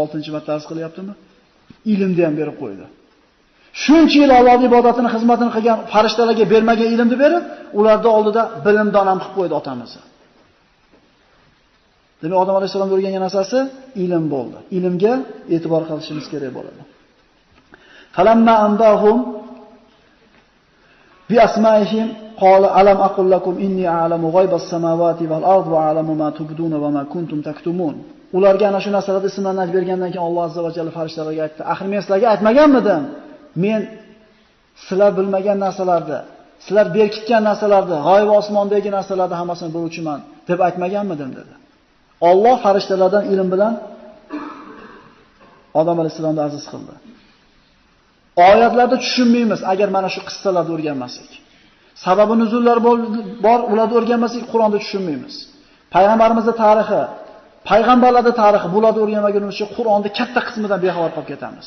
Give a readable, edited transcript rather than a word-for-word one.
6-marta arz qilyaptimi? Ilmni ham berib qo'ydi. Shuncha yil Allohning ibodatini, xizmatini qilgan farishtalarga bermagan ilmni berib, ularda oldida bilimdon ham qilib qo'ydi otamizni. Demak, Odam alayhisolamning o'rgangan narsasi ilm bo'ldi. Ilmga e'tibor qilishimiz kerak bo'ladi. Falamma andahum bi asma'ihim qala alam aqul lakum inni a'lamu g'aybas samawati wal ard va a'lamu ma tubduna va ma kuntum taktumun. Ularga ana shu narsalarni ismlarni aytib bergandan keyin Alloh azza va jalla farishtalarga aytdi: "Axir men sizlarga aytmaganmidim? Men sizlar bilmagan narsalarni, sizlar berkitgan narsalarni, g'oyib osmondagi narsalarni hammasini biluvchiman deb aytmaganmidim?" dedi. Alloh farishtalardan ilm bilan Odam alayhisolamni aziz qildi. Oyatlarda tushunmaymiz agar mana shu qissalarni o'rganmasak. Sababi nuzullar bor, ularni o'rganmasak Qur'onni tushunmaymiz. Payg'ambarimizning tarixi, payg'ambarlarning tarixi bularni o'rganmagunimizcha Qur'onning katta qismidan bexabar qolib ketamiz.